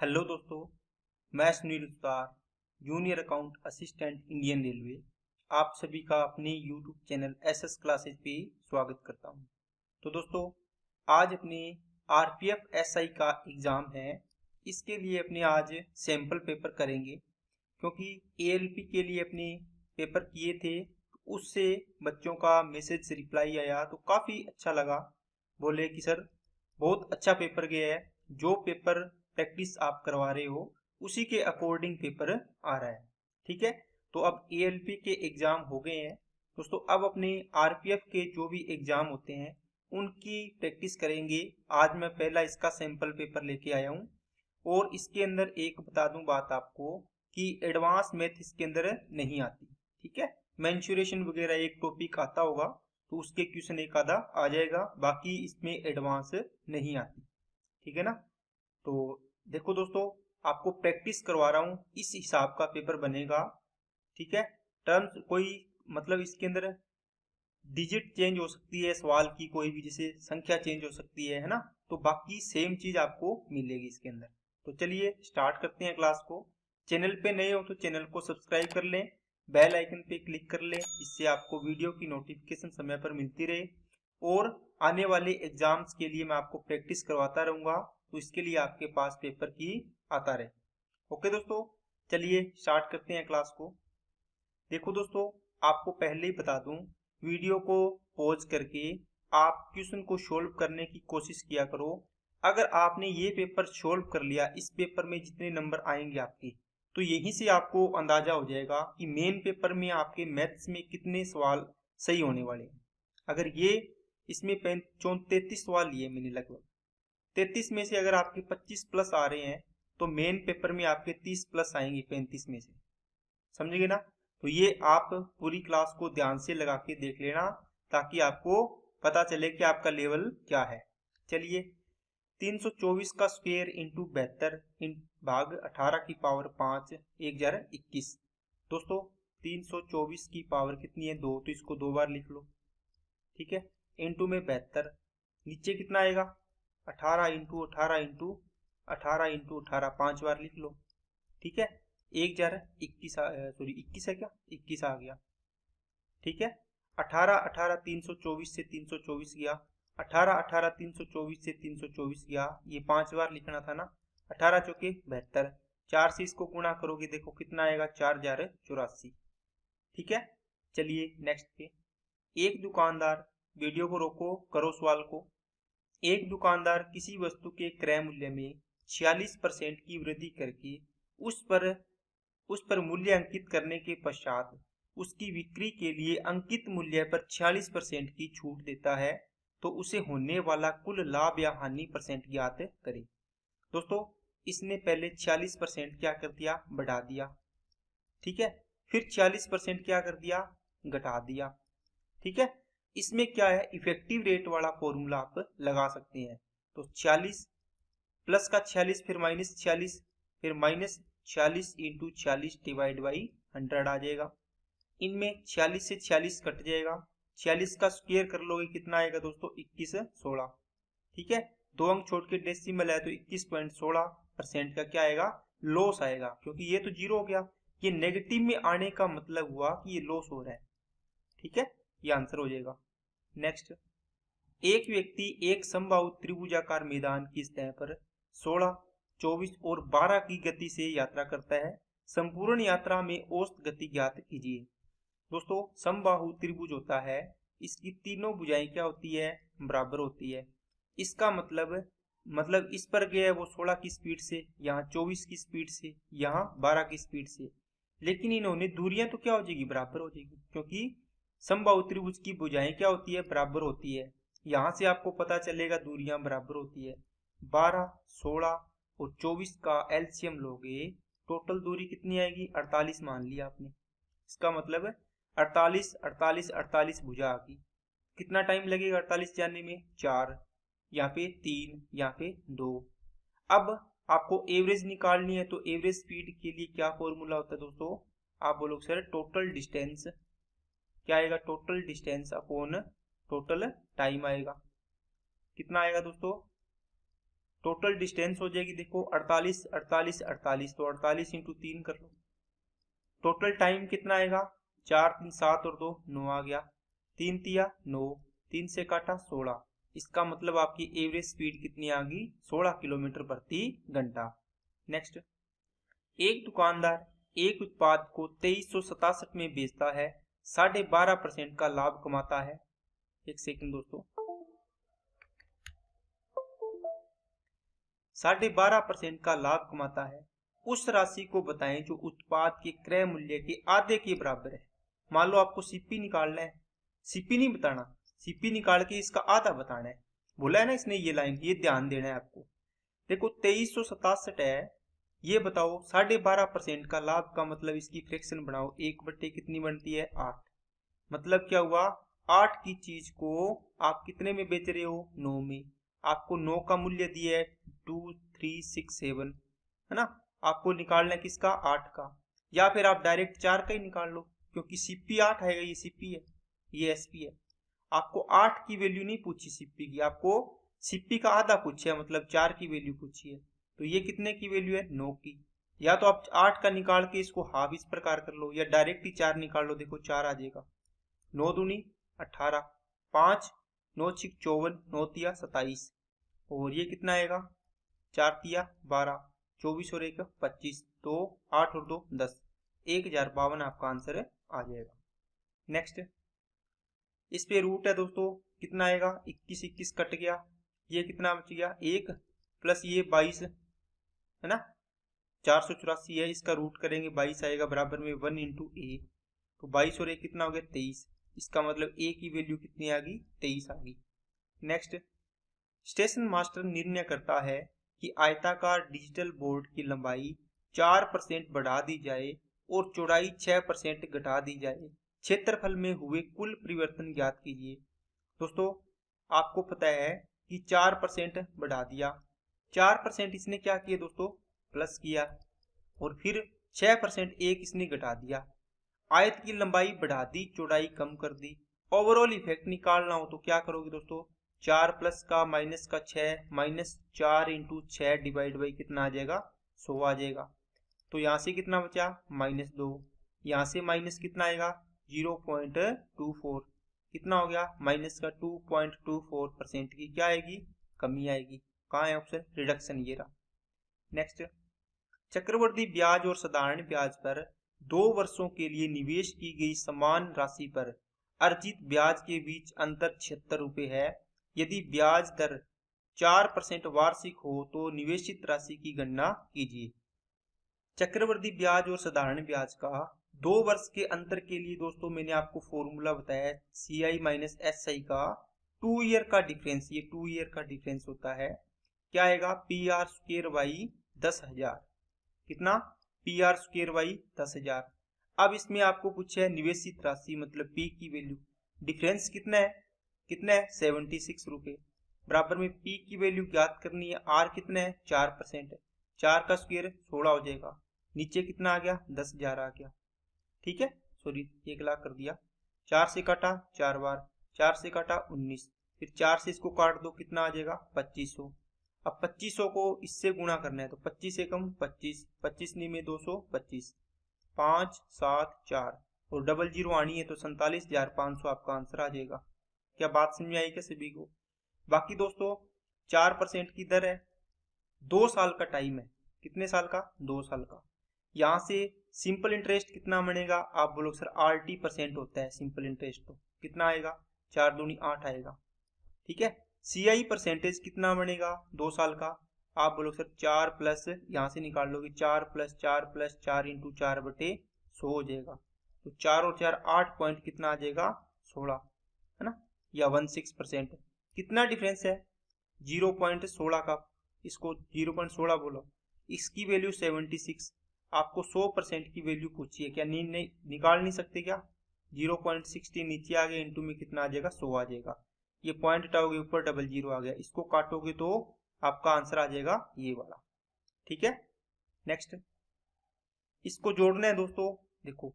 Hello दोस्तों, मैं Sunil Ustar, junior account assistant Indian railway, आप सभी का अपने यूट्यूब चैनल एसएस क्लासेस पे स्वागत करता हूं। तो दोस्तों, आज अपने आरपीएफ एसआई का एग्ज़ाम है। इसके लिए अपने आज सैम्पल पेपर करेंगे, क्योंकि एएलपी के लिए अपने पेपर किए थे, तो उससे बच्चों का मैसेज से रिप्लाई आया तो काफ़ी अच्छा लगा। बोले कि सर बहुत अच्छा पेपर गया है, जो पेपर प्रैक्टिस आप करवा रहे हो उसी के अकॉर्डिंग पेपर आ रहा है। ठीक है, तो अब एएलपी के एग्ज़ाम हो गए हैं दोस्तों। अब अपने आरपीएफ के जो भी एग्ज़ाम होते हैं उनकी प्रैक्टिस करेंगे। आज मैं पहला इसका सैंपल पेपर लेके आया हूँ, और इसके अंदर एक बता दूं बात आपको कि एडवांस मैथ इसके अंदर नहीं आती। ठीक है, मेंसुरेशन वगैरह एक टॉपिक आता होगा तो उसके क्वेश्चन एक आधा आ जाएगा, बाकी इसमें एडवांस नहीं आती। ठीक है ना। तो देखो दोस्तों, आपको प्रैक्टिस करवा रहा हूँ, इस हिसाब का पेपर बनेगा। ठीक है, टर्म्स कोई मतलब इसके अंदर डिजिट चेंज हो सकती है, सवाल की कोई भी जैसे संख्या चेंज हो सकती है ना, तो बाकी सेम चीज आपको मिलेगी इसके अंदर। तो चलिए स्टार्ट करते हैं क्लास को। चैनल पे नए हो तो चैनल को सब्सक्राइब कर लें, बेल आइकन पे क्लिक कर लें, इससे आपको वीडियो की नोटिफिकेशन समय पर मिलती रहे, और आने वाले एग्जाम्स के लिए मैं आपको प्रैक्टिस करवाता रहूंगा, तो इसके लिए आपके पास पेपर की आता रहे। ओके दोस्तों, चलिए स्टार्ट करते हैं क्लास को। देखो दोस्तों, आपको पहले ही बता दूं, वीडियो को पॉज करके आप क्वेश्चन को सोल्व करने की कोशिश किया करो। अगर आपने ये पेपर सोल्व कर लिया, इस पेपर में जितने नंबर आएंगे आपके, तो यहीं से आपको अंदाजा हो जाएगा कि मेन पेपर में आपके मैथ्स में कितने सवाल सही होने वाले हैं। अगर ये इसमें 33 सवाल लिए मैंने, लगभग 33 में से अगर आपके 25 प्लस आ रहे हैं, तो मेन पेपर में आपके 30 प्लस आएंगे 35 में से। समझेंगे ना। तो ये आप पूरी क्लास को ध्यान से लगा के देख लेना, ताकि आपको पता चले कि आपका लेवल क्या है। चलिए, 324 का स्क्वायर इंटू 72 इन भाग 18 की पावर 5 1021। दोस्तों, 324 की पावर कितनी है? 2, तो इसको 2 बार लिख लो। ठीक है, इंटू में 72, नीचे कितना आएगा? 18 इंटू 18 इंटू 18 इंटू 18, 5 बार लिख लो। ठीक है, 1021 सॉरी 21 है क्या? 21 आ गया। ठीक है, 18 18 324 से 324 गया, 18 18 324 से 324 गया, ये 5 बार लिखना था ना। 18 चौके 72, 4 से इसको गुणा करोगे, देखो कितना आएगा? 4084। ठीक है, चलिए नेक्स्ट पे। एक दुकानदार, वीडियो को रोको, करो सवाल को। एक दुकानदार किसी वस्तु के क्रय मूल्य में 46% की वृद्धि करके उस पर मूल्य अंकित करने के पश्चात उसकी बिक्री के लिए अंकित मूल्य पर 46% की छूट देता है, तो उसे होने वाला कुल लाभ या हानि परसेंट ज्ञात करें। दोस्तों, इसने पहले 46% क्या कर दिया? बढ़ा दिया। ठीक है, फिर 46% क्या कर दिया? घटा दिया। ठीक है, इसमें क्या है? इफेक्टिव रेट वाला फॉर्मूला आप लगा सकते हैं। तो 46 प्लस का 46, फिर माइनस 46, फिर माइनस 46 इंटू 46 डिवाइड बाई 100 आ जाएगा। इनमें 46 से 46 कट जाएगा, 46 का स्क्वायर कर लोगे, कितना आएगा दोस्तों? 21 16। ठीक है, 2 अंक छोड़ के डेसिमल है, तो 21.16% का क्या आएगा? लॉस आएगा, क्योंकि ये तो जीरो हो गया। ये नेगेटिव में आने का मतलब हुआ कि ये लॉस हो रहा है। ठीक है, ये आंसर हो जाएगा। नेक्स्ट, एक व्यक्ति एक समबाहु त्रिभुजाकार मैदान की सतह पर 16, 24 और 12 की गति से यात्रा करता है। संपूर्ण यात्रा में औसत गति ज्ञात कीजिए। दोस्तों, समबाहु त्रिभुज होता है, इसकी तीनों भुजाएं क्या होती है? बराबर होती है। इसका मतलब इस पर गया है वो 16 की स्पीड से, यहाँ 24 की स्पीड से, यहाँ 12 की स्पीड से, लेकिन इन्होंने दूरियां तो क्या हो जाएगी? बराबर हो जाएगी, क्योंकि समबाहु त्रिभुज की भुजाएं क्या होती है? बराबर होती है। यहाँ से आपको पता चलेगा दूरियां बराबर होती है। 12, 16 और 24 का एलसीएम लोगे, टोटल दूरी कितनी आएगी? 48 मान लिया आपने। इसका मतलब 48 48 48 भुजा आ गई। कितना टाइम लगेगा 48 जाने में? 4, यहाँ पे 3, यहाँ पे 2। अब आपको एवरेज निकालनी है, तो एवरेज स्पीड के लिए क्या फॉर्मूला होता है दोस्तों? आप बोलोगे सर टोटल डिस्टेंस, क्या आएगा? Total distance upon total time आएगा। कितना आएगा दोस्तों? टोटल डिस्टेंस हो जाएगी देखो 48 48 48, तो 48 इंटू 3 कर लो। टोटल टाइम कितना आएगा, 4 3 7 और 2 9 आ गया, 3 तिया 9, 3 से काटा 16। इसका मतलब आपकी एवरेज स्पीड कितनी आ गई, 16 किलोमीटर प्रति घंटा। नेक्स्ट, एक दुकानदार एक उत्पाद को 2367 में बेचता है, 12.5% का लाभ कमाता है। एक सेकंड दोस्तों, 12.5% का लाभ कमाता है, उस राशि को बताएं जो उत्पाद के क्रय मूल्य के आधे के बराबर है। मान लो आपको सीपी निकालना है, सीपी नहीं बताना, सीपी निकाल के इसका आधा बताना है। बोला है ना इसने ये लाइन, ये ध्यान देना है आपको। देखो 2367 है, ये बताओ 12.5% का लाभ का मतलब इसकी फ्रैक्शन बनाओ, 1/, कितनी बनती है 8। मतलब क्या हुआ, 8 की चीज को आप कितने में बेच रहे हो, 9 में। आपको 9 का मूल्य दिया है 2367, है ना। आपको निकालना है किसका, 8 का, या फिर आप डायरेक्ट 4 का ही निकाल लो, क्योंकि सीपी 8 आएगा, ये सीपी है, ये एसपी है। आपको 8 की वैल्यू नहीं पूछी सीपी की, आपको सीपी का आधा पूछा है, मतलब 4 की वैल्यू पूछी है। तो ये कितने की वैल्यू है, 9 की। या तो आप 8 का निकाल के इसको हाफ इस प्रकार कर लो, या डायरेक्ट ही 4 निकाल लो, देखो 4 आ जाएगा। 9 दूनी 18, 5 9 6 54, 9 तिया 27, और ये कितना आएगा, 4 तिया 12, 24 और 1 25, तो 8 और 2 10, 1052 आपका आंसर आ जाएगा। नेक्स्ट, इस पे रूट है दोस्तों, कितना आएगा, 21 21 कट गया, ये कितना बच गया 1, प्लस ये 22 है ना, 484 है, इसका रूट करेंगे 22 आएगा, बराबर में 1 इंटू ए, तो 22 और 1 कितना हो गया 23। इसका मतलब ए की वैल्यू कितनी आ गई, 23 आ गई। नेक्स्ट, स्टेशन मास्टर निर्णय करता है कि आयताकार डिजिटल बोर्ड की लंबाई 4% बढ़ा दी जाए और चौड़ाई 6% घटा दी जाए, क्षेत्रफल में हुए कुल परिवर्तन ज्ञात कीजिए। दोस्तों आपको पता है कि 4% बढ़ा दिया, 4% इसने क्या किया दोस्तों, प्लस किया, और फिर 6% एक इसने घटा दिया। आयत की लंबाई बढ़ा दी, चौड़ाई कम कर दी। ओवरऑल इफेक्ट निकालना हो तो क्या करोगे दोस्तों, 4 प्लस का माइनस का 6, माइनस 4 इंटू 6 डिवाइड बाई कितना आ जाएगा, 100 आ जाएगा। तो यहाँ से कितना बचा, -2, यहाँ से माइनस कितना आएगा 0.24, कितना हो गया, माइनस का 2.24% की क्या आएगी, कमी आएगी। कहाँ है ऑप्शन, रिडक्शन, ये रहा। नेक्स्ट, चक्रवृद्धि ब्याज और साधारण ब्याज पर 2 वर्षों के लिए निवेश की गई समान राशि पर अर्जित ब्याज के बीच अंतर 76 रुपये है। यदि ब्याज दर 4% वार्षिक हो तो निवेशित राशि की गणना कीजिए। चक्रवृद्धि ब्याज और साधारण ब्याज का 2 वर्ष के अंतर के लिए दोस्तों मैंने आपको फॉर्मूला बताया है, CI माइनस SI का 2 ईयर का डिफरेंस, ये 2 ईयर का डिफरेंस होता है। क्या आएगा, PR स्क्वायर बाई 10,000, कितना, PR स्क्वायर बाई 10,000। अब इसमें आपको पूछा है निवेशित राशि, मतलब P की वैल्यू, डिफरेंस कितना है, 76 रुपये, बराबर में P की वैल्यू ज्ञात करनी है, R कितना है 4% है, 4 का स्क्वायर 16 हो जाएगा, नीचे कितना आ गया 10,000 आ गया, ठीक है, सॉरी 1 लाख कर दिया। 4 से काटा 4 बार, 4 से काटा 19, फिर 4 से इसको काट दो, कितना आ जाएगा 2500। अब 2500 को इससे गुणा करना है, तो 25 से कम 25, 25 नहीं में 225, 5 7 4, और डबल जीरो आनी है तो 47,500 आपका आंसर आ जाएगा। क्या बात समझ आई क्या सभी को। बाकी दोस्तों 4% की दर है, 2 साल का टाइम है, कितने साल का, 2 साल का। यहाँ से सिंपल इंटरेस्ट कितना बनेगा, आप बोलो सर RT% होता है सिंपल इंटरेस्ट, तो कितना आएगा, 4 दूनी 8 आएगा, ठीक है। CI परसेंटेज कितना बनेगा 2 साल का, आप बोलो सर 4 प्लस, यहाँ से निकाल लोगे 4 प्लस 4 प्लस 4 इंटू 4/100 हो जाएगा, तो 4 और 4 8 पॉइंट कितना आ जाएगा 16, है ना, या 16%। कितना डिफरेंस है 0.16 का, इसको 0.16 बोलो, इसकी वैल्यू 76, आपको 100% की वैल्यू पूछी है, क्या नहीं निकाल नहीं सकते क्या, 0.60 नीचे आ गया, इंटू में कितना आ जाएगा 100 आ जाएगा, ये पॉइंट हटाओगे ऊपर डबल जीरो आ गया, इसको काटोगे तो आपका आंसर आ जाएगा ये वाला, ठीक है। नेक्स्ट, इसको जोड़ना है दोस्तों, देखो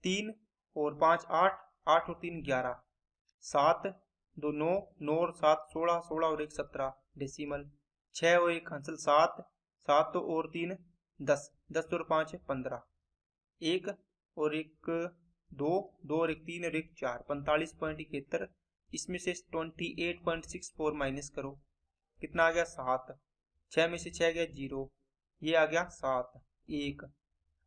3 और 5 8, 8 और 3 11, 7 2 9, 9 और 7 16, 16 और 1 17 डेसिमल, 6 और 1 हासिल 7, 7 तो और 3 10, 10 और 5 15, 1 और 1 2, 2 और 1 3 और 1 4, 45.71। इसमें से 28.64 माइनस करो, कितना आ गया 7। 6 में से 6 गया 0, ये आ गया 7 1।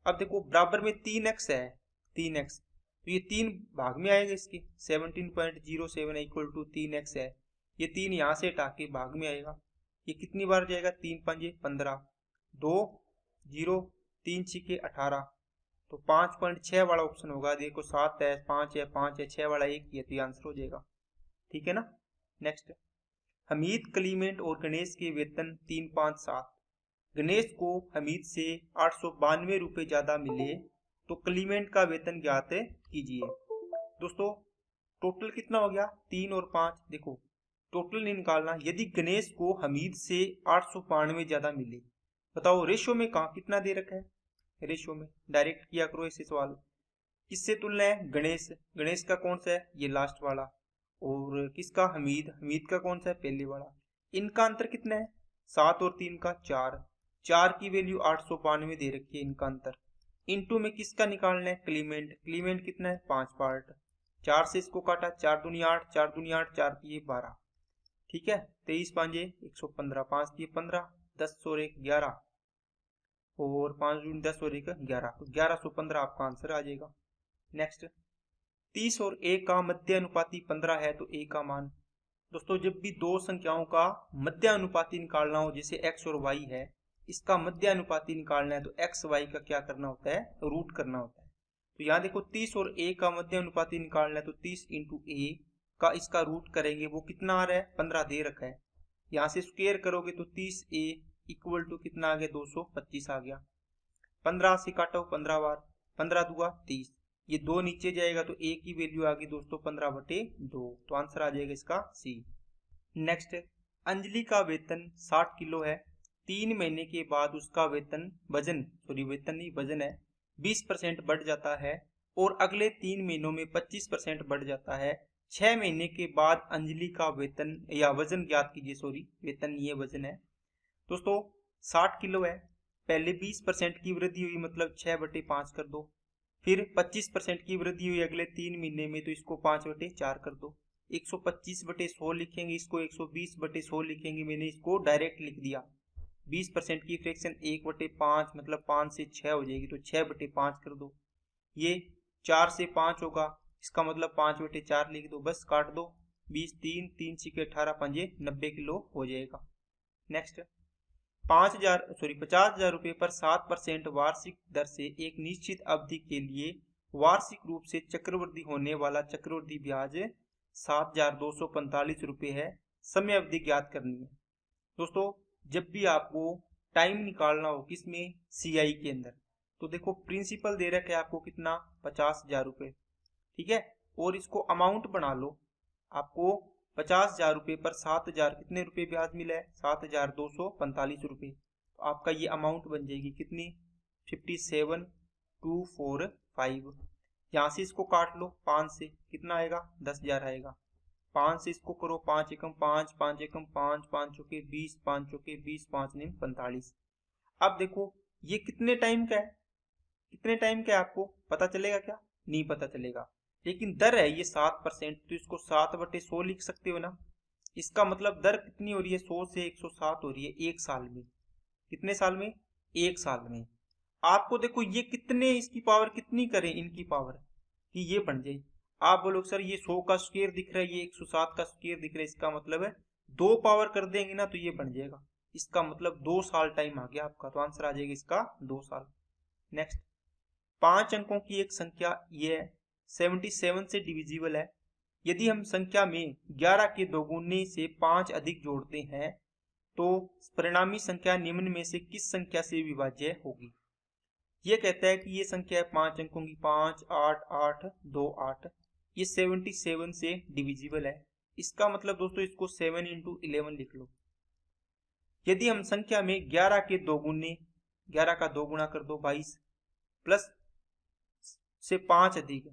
अब देखो बराबर में 3x है, 3x, तो ये 3 भाग में आएगा इसके, 17.07 इक्वल टू 3x है, ये 3 यहाँ से हटा के भाग में आएगा। ये कितनी बार जाएगा, 3 5 15, 2 0 3 6 18, तो 5.6 वाला ऑप्शन होगा। देखो 7 है 5 है 5 है 6 वाला 1 ही है, तो ये आंसर हो जाएगा। ठीक है ना। नेक्स्ट, हमीद, क्लीमेंट और गणेश के वेतन 3 5 7। गणेश को हमीद से 892 रुपये ज्यादा मिले तो क्लीमेंट का वेतन ज्ञात कीजिए। दोस्तों टोटल कितना हो गया, 3 और 5। देखो टोटल नहीं निकालना, यदि गणेश को हमीद से 892 ज्यादा मिले, बताओ रेशो में कहाँ कितना दे रखा है, रेशो में डायरेक्ट किया करो ऐसे सवाल। किससे तुलना है, गणेश, गणेश का कौन सा है, ये लास्ट वाला, और किसका, हमीद, हमीद का कौन सा है, पहले वाला। इनका अंतर कितना है, 7 और 3 का 4, 4 की वैल्यू 892 दे रखी है, इनका अंतर। इनटू में किसका निकालना है, क्लीमेंट, क्लीमेंट कितना है 5 पार्ट, 4 से इसको काटा, 4 दूनी 8, 4 दूनी 8, 4 की 12, ठीक है, 23 5 115, 5 की 15, 10 और 1 11, और 5 दूनी 10 और 1 11, तो 1115 आपका आंसर आ जाएगा। नेक्स्ट, 30 और 1 का मध्य अनुपाती 15 है तो a का मान। दोस्तों जब भी दो संख्याओं का मध्य अनुपाती निकालना हो, जैसे x और y है, इसका मध्य अनुपाती निकालना है तो x y का क्या करना होता है, रूट करना होता है। तो यहाँ देखो 30 और a का मध्य अनुपाती निकालना है तो 30 इंटू a का इसका रूट करेंगे, वो कितना आ रहा है 15 दे रखा है। यहाँ से स्क्वायर करोगे तो 30a इक्वल टू कितना आ गया 225 आ गया। 15 से काटो 15 बार, 15 दूगा 30, ये 2 नीचे जाएगा तो a की वैल्यू आ गई दोस्तों 15/2, तो आंसर आ जाएगा इसका सी। नेक्स्ट, अंजलि का वेतन 60 किलो है, 3 महीने के बाद उसका वेतन वेतन नहीं वजन है 20% बढ़ जाता है, और अगले 3 महीनों में 25% बढ़ जाता है। 6 महीने के बाद अंजलि का वेतन या वजन ज्ञात कीजिए, वेतन नहीं है वजन है। दोस्तों 60 किलो है, पहले 20% की वृद्धि हुई मतलब 6/5 कर दो, फिर 25% की वृद्धि हुई अगले 3 महीने में तो इसको 5/4 कर दो। 125/100 लिखेंगे, इसको 120/100 लिखेंगे, मैंने इसको डायरेक्ट लिख दिया। 20% की फ्रैक्शन 1/5 मतलब 5 से 6 हो जाएगी, तो 6/5 कर दो। ये 4 से 5 होगा, इसका मतलब 5/4 लिख दो, बस काट दो। 20 3 3 6 18 5 90 किलो हो जाएगा। नेक्स्ट, 50,000 रुपए पर 7% वार्षिक दर से एक निश्चित अवधि के लिए वार्षिक रूप से चक्रवृद्धि होने वाला चक्रवृद्धि ब्याज 7,245 रुपए है, समय अवधि ज्ञात करनी है। दोस्तों जब भी आपको टाइम निकालना हो किसमें, सीआई के अंदर, तो देखो प्रिंसिपल दे रखा है आपको कितना 50,000 रुपए, ठीक है, और इसको अमाउंट बना लो। आपको 50,000 रुपये पर 7,000 कितने रुपए ब्याज मिला है, 7,245 रुपये, तो आपका ये अमाउंट बन जाएगी कितनी 57,245। यहाँ से इसको काट लो 5 से, कितना आएगा 10,000 आएगा। 5 से इसको करो, 5 एकम 5, 5 एकम 5, 5 चौके 20, 5 चौके 20, 5 निम 45। अब देखो ये कितने टाइम का है, कितने टाइम का है आपको पता चलेगा क्या, नहीं पता चलेगा, लेकिन दर है ये 7%, तो इसको 7/100 लिख सकते हो ना। इसका मतलब दर कितनी हो रही है, 100 से 107 हो रही है एक साल में। कितने साल में, एक साल में। आपको देखो ये कितने, इसकी पावर कितनी करें इनकी पावर कि ये बन जाए। आप बोलो सर ये 100 का स्क्वायर दिख रहा है, ये 107 का स्क्वायर दिख रहा है, इसका मतलब है 2 पावर कर देंगे ना तो ये बन जाएगा। इसका मतलब 2 साल टाइम आ गया आपका, तो आंसर आ जाएगा इसका 2 साल। नेक्स्ट, 5 अंकों की एक संख्या ये 77 से डिविजिबल है। यदि हम संख्या में 11 के दोगुने से 5 अधिक जोड़ते हैं तो परिणामी संख्या निम्न में से किस संख्या से विभाज्य होगी। यह कहता है कि ये संख्या है 5 अंकों की, 5 8 8 2 8, ये 77 से डिविजिबल है। इसका मतलब दोस्तों इसको 7 इंटू 11 लिख लो। यदि हम संख्या में 11 के दोगुने, 11 का दोगुना कर दो 22, प्लस से 5 अधिक,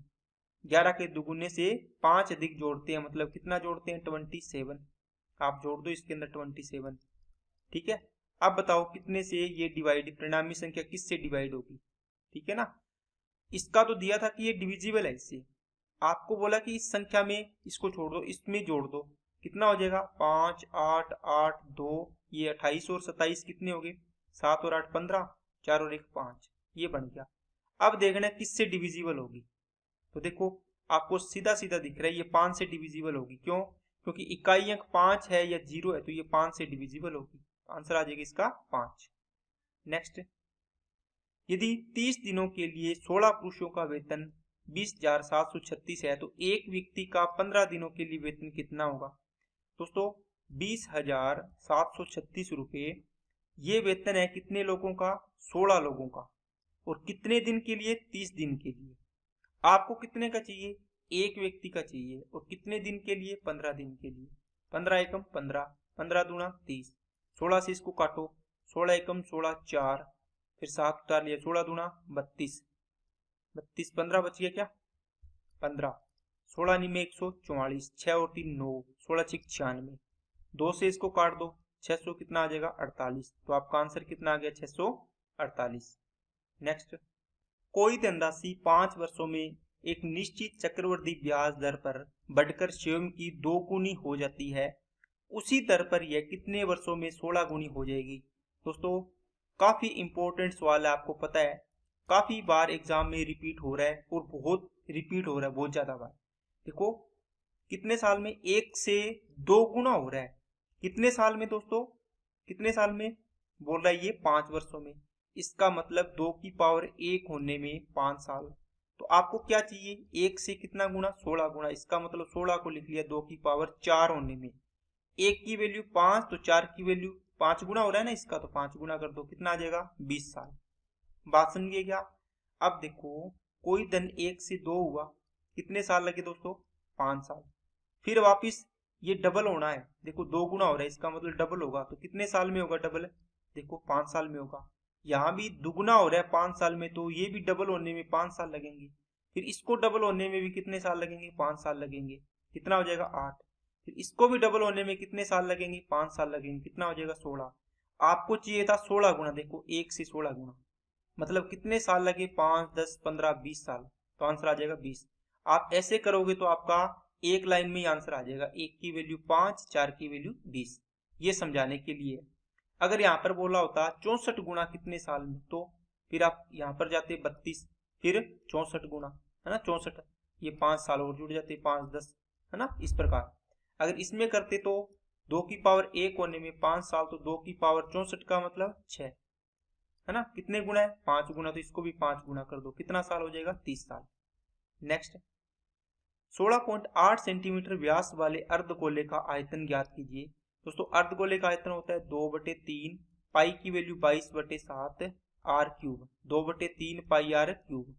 11 के दुगुने से 5 अधिक जोड़ते हैं मतलब कितना जोड़ते हैं 27, आप जोड़ दो इसके अंदर 27, ठीक है। अब बताओ कितने से ये डिवाइड, परिणामी संख्या किससे डिवाइड होगी, ठीक है ना। इसका तो दिया था कि ये डिविजिबल है इससे, आपको बोला कि इस संख्या में इसको छोड़ दो, इसमें जोड़ दो, कितना हो जाएगा 5 8 8 2, ये 28 और 27 कितने हो गए 7 और 8 15, 4 और 1 5, ये बन गया। अब देखना है किससे डिविजिबल होगी, तो देखो आपको सीधा सीधा दिख रहा है ये 5 से डिविजिबल होगी। क्यों? क्योंकि इकाई अंक 5 है या 0 है, तो ये 5 से डिविजिबल होगी, आंसर आ जाएगा इसका 5। नेक्स्ट, यदि 30 दिनों के लिए 16 पुरुषों का वेतन 20,736 है तो एक व्यक्ति का 15 दिनों के लिए वेतन कितना होगा। दोस्तों 20,736 रुपये ये वेतन है कितने लोगों का, 16 लोगों का, और कितने दिन के लिए, 30 दिन के लिए। आपको कितने का चाहिए, एक व्यक्ति का चाहिए, और कितने दिन के लिए, 15 दिन के लिए। 15 एकम 15, 15 दूना 30, 16 से इसको काटो, 16 एकम 16 4, फिर 7 उतार लिया, 16 दूना 32, 32 15 बच गया क्या 15, 16 में 144, 6 और 3 9, 16 6 96, 2 से इसको काट दो, 600 कितना आ जाएगा 48, तो आपका आंसर कितना आ गया 648। नेक्स्ट, कोई धनराशि 5 वर्षों में एक निश्चित चक्रवृद्धि ब्याज दर पर बढ़कर स्वयं की 2 गुनी हो जाती है, उसी दर पर यह कितने वर्षों में 16 गुनी हो जाएगी। दोस्तों काफी इंपॉर्टेंट सवाल है, आपको पता है काफी बार एग्जाम में रिपीट हो रहा है, और बहुत रिपीट हो रहा है, बहुत ज्यादा बार। देखो कितने साल में 1 से 2 गुना हो रहा है, कितने साल में दोस्तों, कितने साल में बोल रहा है ये 5 वर्षों में, इसका मतलब 2 की पावर 1 होने में 5 साल। तो आपको क्या चाहिए, 1 से कितना गुना 16 गुना, इसका मतलब 16 को लिख लिया 2 की पावर 4 होने में, 1 की वैल्यू 5 तो 4 की वैल्यू 5 गुना हो रहा है ना इसका, तो 5 गुना कर दो, कितना आ जाएगा 20 साल। बात समझिए क्या। अब देखो कोई धन 1 से 2 हुआ, कितने साल लगे दोस्तों 5 साल, फिर वापिस ये डबल होना है, देखो 2 गुना हो रहा है, इसका मतलब डबल होगा, तो कितने साल में होगा डबल, देखो 5 साल में होगा। यहाँ भी दुगुना हो रहा है 5 साल में, तो ये भी डबल होने में 5 साल लगेंगे, फिर इसको डबल होने में भी कितने साल लगेंगे 5 साल लगेंगे, कितना हो जाएगा 8, फिर इसको भी डबल होने में कितने साल लगेंगे 5 साल लगेंगे, कितना हो जाएगा 16। आपको चाहिए था 16 गुना, देखो 1 से 16 गुना, मतलब कितने साल लगे 5 10 15 20 साल, तो आंसर आ जाएगा 20। आप ऐसे करोगे तो आपका एक लाइन में ही आंसर आ जाएगा, 1 की वैल्यू 5, 4 की वैल्यू 20, ये समझाने के लिए। अगर यहाँ पर बोला होता 64 गुना कितने साल में, तो फिर आप यहाँ पर जाते 32, फिर 64 गुना, है ना 64, ये 5 साल और जुड़ जाते 5 10, है ना, इस प्रकार। अगर इसमें करते तो 2 की पावर 1 होने में 5 साल, तो 2 की पावर 64 का मतलब 6, है ना, कितने गुना है 5 गुना, तो इसको भी 5 गुना कर दो, कितना साल हो जाएगा 30 साल। नेक्स्ट, 16.8 सेंटीमीटर व्यास वाले अर्धगोले का आयतन ज्ञात कीजिए। दोस्तों अर्धगोले का आयतन होता है 2/3, पाई की वैल्यू 22/7 R cube, 2/3 pi R cube,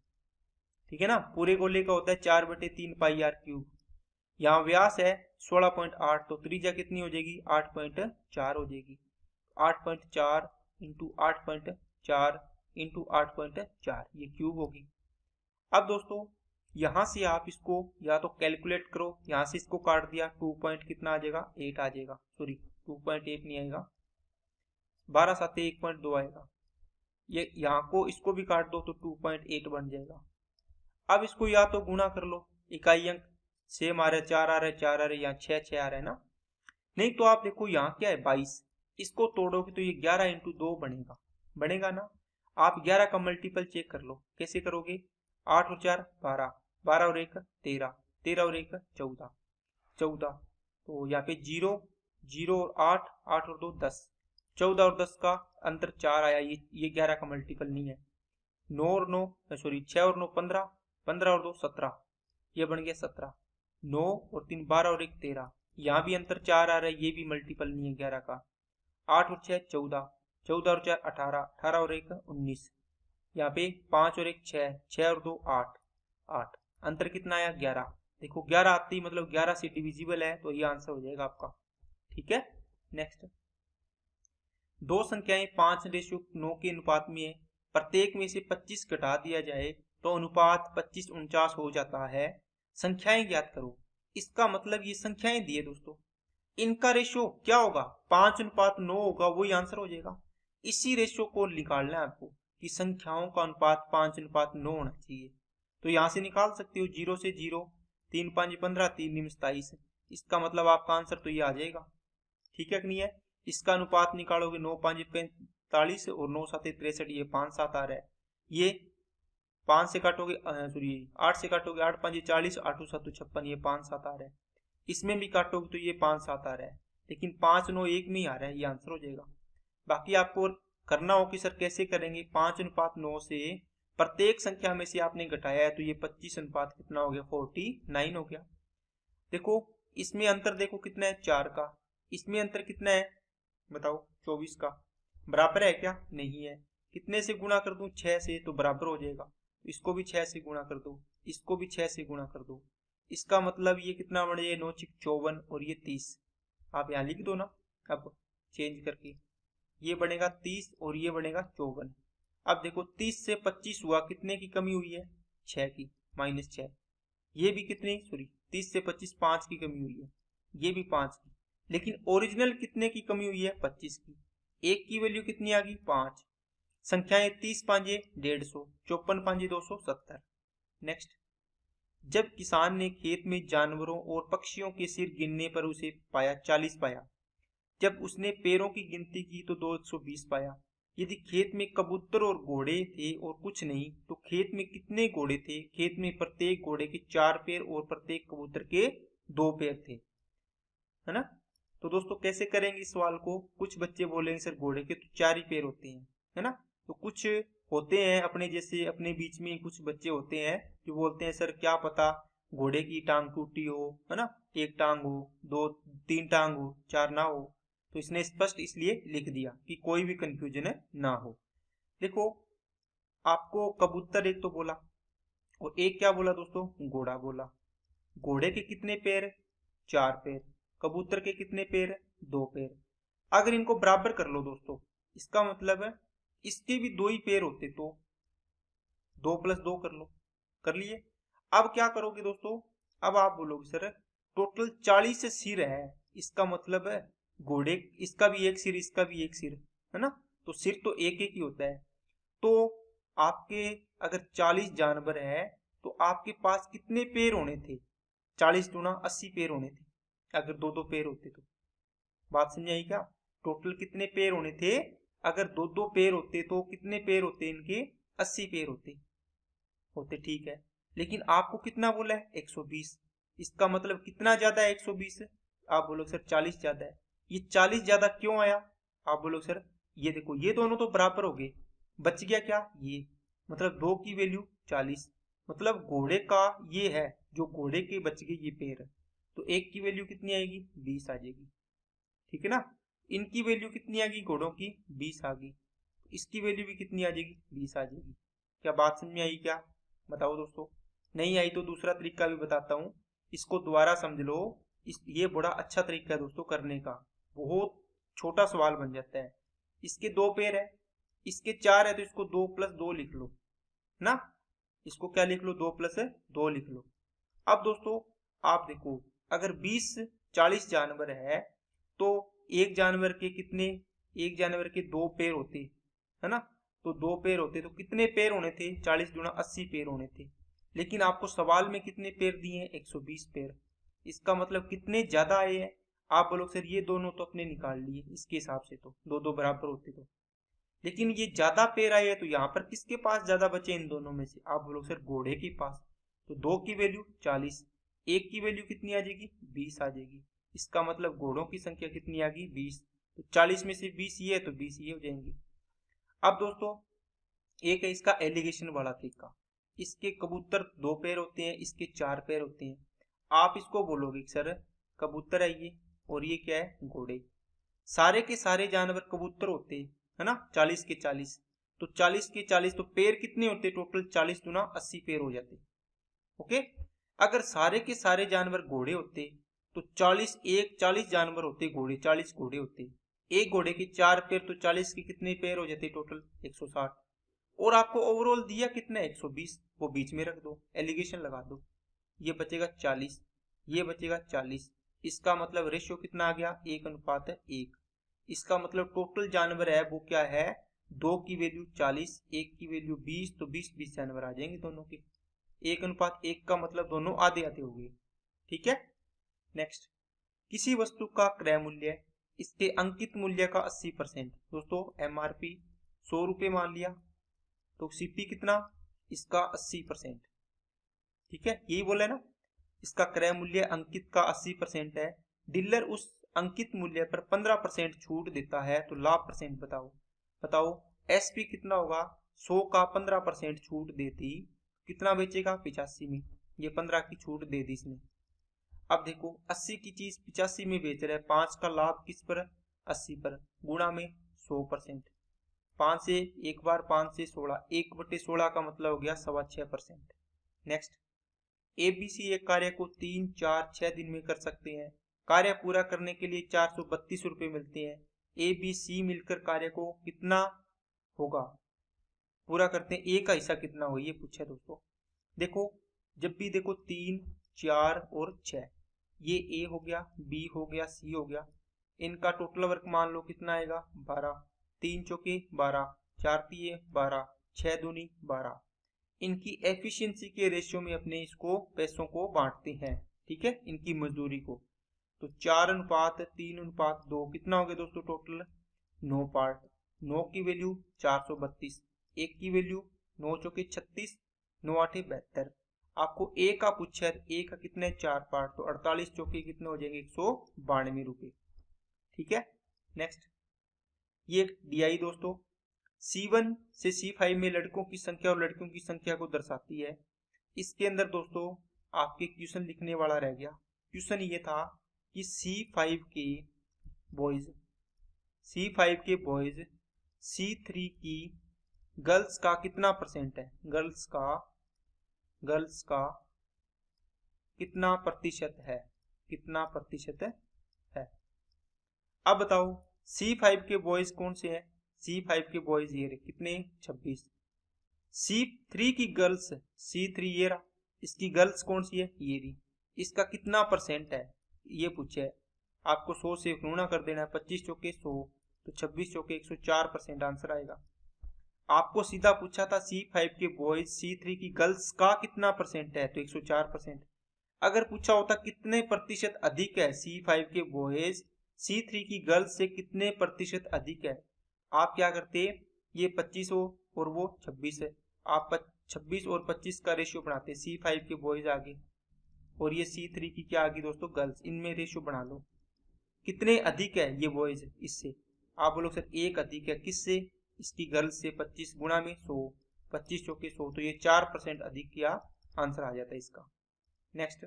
ठीक है ना। पूरे गोले का होता है 4/3 पाई आर क्यूब। यहाँ व्यास है 16.8, तो त्रिज्या कितनी हो जाएगी 8.4 हो जाएगी, 8.4 इंटू 8.4 इंटू 8.4, ये क्यूब होगी। अब दोस्तों यहां से आप इसको या तो कैलकुलेट करो, यहां से इसको काट दिया 2 पॉइंट कितना आ जाएगा 8 आ जाएगा, सॉरी 2.8 नहीं आएगा, 12 7 1.2 आएगा, ये यहाँ को इसको भी काट दो तो 2.8 बन जाएगा। अब इसको या तो गुणा कर लो, इकाई अंक सेम आ रहा है 4 आ रहा है 4 आ रहा है, यहाँ 6 6 आ रहा है ना, नहीं तो आप देखो यहाँ क्या है 22, इसको तोड़ोगे तो ये 11 इंटू 2 बनेगा, बनेगा ना। आप 11 का मल्टीपल चेक कर लो, कैसे करोगे, 8 और 4 12, 12 और 1 13, 13 और 1 14, 14, तो यहाँ पे 0 0 और 8, 8 और 2 10, 14 और 10 का अंतर 4 आया, ये 11 का मल्टीपल नहीं है। 9 और 9 सॉरी 6 और 9 15, 15 और 2 17, ये बन गया 17, 9 और 3 12 और 1 13, यहाँ भी अंतर 4 आ रहा है, ये भी मल्टीपल नहीं है 11 का। 8 और 6 14, 14 और 4 18, 18 और 1 19, यहाँ पे 5 और 1 6, 6 और 2 8, 8, अंतर कितना आया 11। देखो 11 आती ही मतलब 11 से डिविजिबल है, तो ये आंसर हो जाएगा आपका, ठीक है। नेक्स्ट, दो संख्याएं 5:9 के अनुपात में है, प्रत्येक में से 25 घटा दिया जाए तो अनुपात 25:49 हो जाता है, संख्याएं ज्ञात करो। इसका मतलब ये संख्याएं दी है दोस्तों, इनका रेशियो क्या होगा, 5:9 होगा, वही आंसर हो जाएगा। इसी रेशियो को निकालना है आपको कि संख्याओं का अनुपात 5:9 होना चाहिए। तो यहां से निकाल सकते हो 0 से 0, 3 5 15, 3 निम 27। इसका मतलब आपका आंसर तो ये आ जाएगा। ठीक है कि नहीं है। इसका अनुपात निकालोगे 9 5 45 और 9 7 63, ये 5 7 आ रहा है। ये 5 से काटोगे सॉरी 8 से काटोगे 8 5 40, 8 7 56, ये 5 7 आ रहा है। इसमें भी काटोगे तो ये 5 7 आ रहा है, लेकिन 5 9 1 में ही आ रहा है, ये आंसर हो जाएगा। बाकी आपको करना हो कि सर कैसे करेंगे, 5:9 से प्रत्येक संख्या में से आपने घटाया है तो ये 25 अनुपात कितना हो गया, 49 हो गया। देखो इसमें अंतर देखो कितना है, 4 का। इसमें अंतर कितना है बताओ, 24 का। बराबर है क्या, नहीं है। कितने से गुणा कर दूं, 6 से, तो बराबर हो जाएगा। इसको भी 6 से गुणा कर दो, इसको भी 6 से गुणा कर दो। इसका मतलब ये कितना बन जाए, 9 6 54 और ये 30। आप यहाँ लिख दो ना अब चेंज करके, ये बनेगा 30 और ये बनेगा 54। अब देखो 30 से 25 हुआ, कितने की कमी हुई है, 6 की, -6। ये भी कितनी, सॉरी 30 से 25 5 की कमी हुई है, ये भी 5 की। लेकिन ओरिजिनल कितने की कमी हुई है, 25 की। एक की वैल्यू कितनी आ गई, 5। संख्याएं 30 5 150, 54 5 270। नेक्स्ट, जब किसान ने खेत में जानवरों और पक्षियों के सिर गिनने पर उसे पाया 40 पाया। जब उसने पैरों की गिनती की तो 220 पाया। यदि खेत में कबूतर और घोड़े थे और कुछ नहीं, तो खेत में कितने घोड़े थे। खेत में प्रत्येक घोड़े के 4 पैर और प्रत्येक कबूतर के 2 पैर थे, है ना। तो दोस्तों कैसे करेंगे इस सवाल को, कुछ बच्चे बोलेंगे सर घोड़े के तो 4 ही पैर होते हैं, है ना। तो कुछ होते हैं अपने जैसे, अपने बीच में कुछ बच्चे होते हैं जो बोलते हैं सर क्या पता घोड़े की टांग टूटी हो, है ना, एक टांग हो, 2 3 टांग हो, 4 ना हो। तो इसने स्पष्ट इसलिए लिख दिया कि कोई भी कंफ्यूजन ना हो। देखो आपको कबूतर एक तो बोला और एक क्या बोला दोस्तों, घोड़ा बोला। घोड़े के कितने पैर, 4 पैर। कबूतर के कितने पैर, 2 पैर। अगर इनको बराबर कर लो दोस्तों, इसका मतलब है इसके भी 2 ही पैर होते, तो 2 + 2 कर लो, कर लिए। अब क्या करोगे दोस्तों, अब आप बोलोगे सर टोटल 40 सिर है, इसका मतलब है घोड़े इसका भी एक सिर, इसका भी एक सिर, है ना। तो सिर तो एक एक ही होता है। तो आपके अगर 40 जानवर है तो आपके पास कितने पैर होने थे, 40 दूना 80 पैर होने थे, अगर 2 2 पैर होते तो। बात समझ आई क्या, टोटल कितने पैर होने थे, अगर 2 2 पैर होते तो कितने पैर होते इनके, 80 पैर होते, ठीक है। लेकिन आपको कितना बोला है, 120। इसका मतलब कितना ज्यादा है 120, आप बोलो सर 40 ज्यादा है। ये 40 ज्यादा क्यों आया, आप बोलो सर ये देखो ये दोनों तो बराबर हो गए, बच गया क्या, ये मतलब 2 की वैल्यू 40, मतलब घोड़े का ये है जो घोड़े के बच गए ये पैर, तो एक की वैल्यू कितनी आएगी, 20 आ जाएगी। ठीक है ना, इनकी वैल्यू कितनी आ गई, घोड़ों की 20 आ गई, इसकी वैल्यू भी कितनी आ जाएगी, 20 आ जाएगी। क्या बात समझ में आई क्या, बताओ दोस्तों। नहीं आई तो दूसरा तरीका भी बताता हूँ, इसको दोबारा समझ लो। ये बड़ा अच्छा तरीका है दोस्तों करने का, बहुत छोटा सवाल बन जाता है। इसके 2 पैर है, इसके 4 है, तो इसको 2 + 2 लिख लो ना, इसको क्या लिख लो, 2 + 2 लिख लो। अब दोस्तों आप देखो, अगर 20 40 जानवर है तो एक जानवर के कितने, एक जानवर के 2 पैर होते, है ना। तो 2 पैर होते तो कितने पैर होने थे, 40 × 80 पैर होने थे। लेकिन आपको सवाल में कितने पैर दिए हैं, 120 पैर। इसका मतलब कितने ज्यादा आए हैं, आप बोलो सर ये दोनों तो अपने निकाल लिए, इसके हिसाब से तो 2 2 बराबर होते तो। लेकिन ये ज्यादा पैर आए हैं, तो यहाँ पर किसके पास ज्यादा बचे इन दोनों में से, आप बोलो सर घोड़े के पास। तो 2 की वैल्यू 40, एक की वैल्यू कितनी आ जाएगी, 20 आ जाएगी। इसका मतलब घोड़ों की संख्या कितनी आ गई, 20। तो 40 में से 20 ये है तो 20 ये हो जाएंगे। अब दोस्तों एक है इसका एलिगेशन वाला तरीका, इसके कबूतर 2 पैर होते हैं, इसके 4 पैर होते हैं। आप इसको बोलोगे सर कबूतर है ये और ये क्या है, घोड़े। सारे के सारे जानवर कबूतर होते हैं, है ना, 40 के 40। तो 40 के 40 तो पैर कितने होते, टोटल 40 × 80 पैर हो जाते। ओके, अगर सारे के सारे जानवर घोड़े होते तो 40 जानवर होते घोड़े, 40 घोड़े होते। एक घोड़े के 4 पैर, तो 40 के कितने पैर हो जाते, टोटल 160। और आपको ओवरऑल दिया कितना, 120, वो बीच में रख दो, एलिगेशन लगा दो। ये बचेगा 40, ये बचेगा 40, इसका मतलब रेशियो कितना आ गया 1:1। इसका मतलब टोटल जानवर है वो क्या है 2 की वैल्यू 40, 1 की वैल्यू 20, तो 20 जानवर आ जाएंगे दोनों के। 1:1 का मतलब दोनों आधे आधे हो गए। ठीक है। नेक्स्ट, किसी वस्तु का क्रय मूल्य इसके अंकित मूल्य का 80%। दोस्तों MRP 100 रुपये मान लिया, तो CP कितना इसका 80%। ठीक है, यही बोला है ना, इसका क्रय मूल्य अंकित का 80% है। डीलर उस अंकित मूल्य पर 15% छूट देता है, तो लाभ परसेंट बताओ SP कितना होगा 100 का 15% छूट देती कितना बेचेगा 85 में। ये 15 की छूट दे दी इसने। अब देखो 80 की चीज 85 में बेच रहे हैं, 5 का लाभ किस पर 80 पर, गुणा में 100%। 5 से एक बार 5 से 16, 1/16 का मतलब हो गया 6.25%। नेक्स्ट, ABC एक कार्य को 3, 4, 6 दिन में कर सकते हैं। कार्य पूरा करने के लिए 432 रुपये मिलते हैं। ABC मिलकर कार्य को कितना होगा पूरा करते हैं, A का हिस्सा कितना हो, ये पूछा दोस्तों। देखो जब भी देखो 3, 4 और 6, ये A हो गया, B हो गया, C हो गया, इनका टोटल वर्क मान लो कितना आएगा 12। 3 चौके 12, 4 तिये 12, 6 दूनी 12। इनकी एफिशिएंसी के रेशियो में अपने इसको पैसों को बांटते हैं। ठीक है, इनकी मजदूरी को। तो 4:3:2 कितना हो गया दोस्तों टोटल 9 पार्ट। 9 की वैल्यू 432, 1 की वैल्यू 9 चौके 36, 9 8 72। आपको A का पूछा है, A का कितने 4 पार्ट, तो 48 चौके कितने हो जाएंगे 192 रुपये। ठीक है। नेक्स्ट, ये DI दोस्तों C1 से C5 में लड़कों की संख्या और लड़कियों की संख्या को दर्शाती है। इसके अंदर दोस्तों आपके क्वेश्चन लिखने वाला रह गया। क्वेश्चन ये था कि C5 के बॉयज C3 की गर्ल्स का कितना परसेंट है, गर्ल्स का कितना प्रतिशत है। अब बताओ C5 के बॉयज कौन से हैं, C5 के बॉयज ये रहे कितने 26। C3 की गर्ल्स, C3 ये रहा, इसकी गर्ल्स कौन सी है ये रही, इसका कितना परसेंट है ये पूछा है। आपको 100 से गुणा कर देना है, 25 चौके 100, तो 26 चौके 104% आंसर आएगा। आपको सीधा पूछा था C5 के बॉयज C3 की गर्ल्स का कितना परसेंट है, तो 104%। अगर पूछा होता कितने प्रतिशत अधिक है C5 के बॉयज C3 की गर्ल्स से कितने प्रतिशत अधिक है, आप क्या करते, ये 25 हो और वो 26 है, आप 26 और 25 का रेशियो बनाते, C5 के बॉयज आगे और ये C3 की क्या आगे दोस्तों गर्ल्स, इनमें रेशियो बना लो। कितने अधिक है ये बॉयज इससे, आप बोलो सर एक अधिक है किससे, इसकी गर्ल्स से, 25 गुणा में 100, 25 चौके 100, तो ये 4% अधिक किया, आंसर आ जाता है इसका। नेक्स्ट,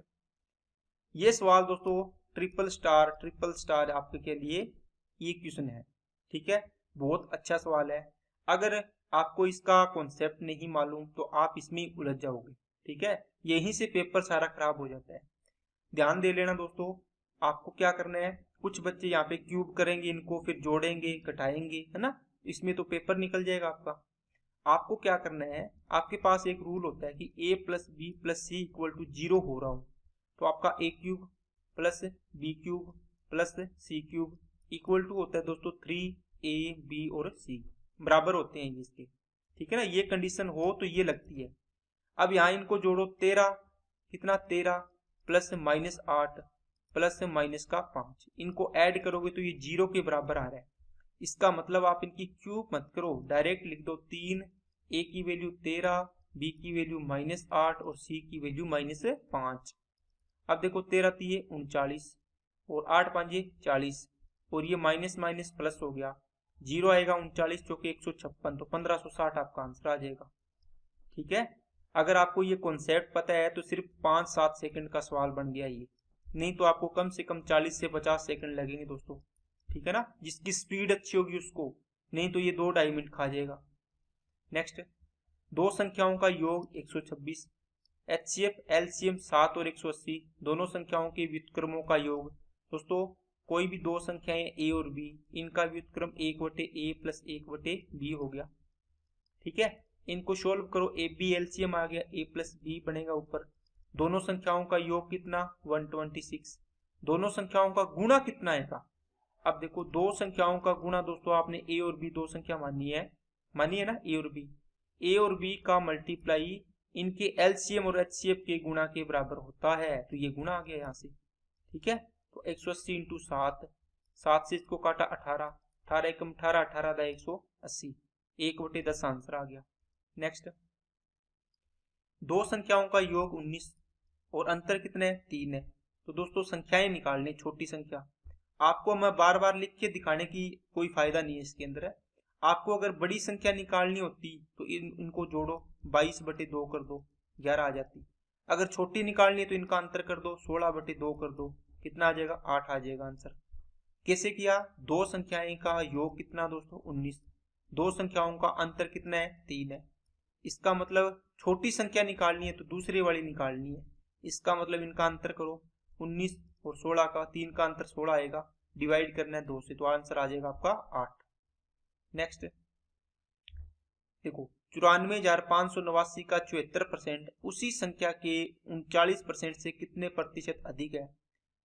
ये सवाल दोस्तों ट्रिपल स्टार आपके के लिए ये क्वेश्चन है। ठीक है, बहुत अच्छा सवाल है। अगर आपको इसका कॉन्सेप्ट नहीं मालूम तो आप इसमें उलझ जाओगे। ठीक है, यहीं से पेपर सारा खराब हो जाता है। ध्यान दे लेना दोस्तों, आपको क्या करना है, कुछ बच्चे यहाँ पे क्यूब करेंगे, इनको फिर जोड़ेंगे घटाएंगे, है ना, इसमें तो पेपर निकल जाएगा आपका। आपको क्या करना है, आपके पास एक रूल होता है कि A + B + C = 0 हो रहा हो, तो आपका A³ + B³ + C³ equal to होता है दोस्तों 3A B और C, बराबर होते हैं इसके। ठीक है ना, ये कंडीशन हो तो ये लगती है। अब यहाँ इनको जोड़ो, 13 कितना 13 + -8 + -5, इनको ऐड करोगे तो ये 0 के बराबर आ रहा है। इसका मतलब आप इनकी क्यूब मत करो, डायरेक्ट लिख दो 3, A की वैल्यू 13, B की वैल्यू -8 और C की वैल्यू -5। अब देखो 13 तिये 39 और 8 5 40 और ये माइनस माइनस प्लस हो गया, 0 आएगा, 39 चौके 156, तो 1560 आपका आंसर आ जाएगा। ठीक है, अगर आपको ये कॉन्सेप्ट पता है तो सिर्फ 5-7 सेकंड का सवाल बन गया ये, नहीं तो आपको कम से कम 40 से 50 सेकंड लगेंगे दोस्तों। ठीक है ना, जिसकी स्पीड अच्छी होगी उसको, नहीं तो ये 2-2.5 मिनट खा जाएगा। नेक्स्ट, दो संख्याओं का योग 126, HCF LCM 7 और 180, दोनों संख्याओं के व्युत्क्रमों का योग। दोस्तों कोई भी दो संख्याएं A और B, इनका व्युत्क्रम 1/A + 1/B हो गया। ठीक है, इनको सोल्व करो, AB LCM आ गया, A + B बनेगा ऊपर। दोनों संख्याओं का योग कितना 126, दोनों संख्याओं का गुणा कितना आएगा। अब देखो दो संख्याओं का गुणा दोस्तों, आपने ए और बी दो संख्या मानी है ना, ए और बी का मल्टीप्लाई इनके एलसीएम और एचसीएफ के गुणा के बराबर होता है, तो ये गुणा आ गया यहाँ से। ठीक है, तो 180 इंटू 7, 7 से इसको काटा 18, 18 एकम 18, 18 दा 180, 1/10 आंसर आ गया। नेक्स्ट, दो संख्याओं का योग 19 और अंतर कितने है, 3 है। तो दोस्तों संख्याएं निकालने, छोटी संख्या आपको मैं बार बार लिख के दिखाने की कोई फायदा नहीं है इसके अंदर है। आपको अगर बड़ी संख्या निकालनी होती तो इनको जोड़ो, 22/2 कर दो, 11 आ जाती। अगर छोटी निकालनी है तो इनका अंतर कर दो, 16/2 कर दो, कितना आ जाएगा, 8 आ जाएगा आंसर। कैसे किया, दो संख्याएं का योग कितना दोस्तों, 19, दो संख्याओं का अंतर कितना है, 3 है। इसका मतलब छोटी संख्या निकालनी है तो दूसरी वाली निकालनी है, इसका मतलब इनका अंतर करो, 19 और 16 का, 3 का अंतर 16 आएगा, डिवाइड करना है 2 से, तो आंसर आ जाएगा आपका 8। नेक्स्ट देखो, 94,589 का 74% उसी संख्या के 39% से कितने प्रतिशत अधिक है।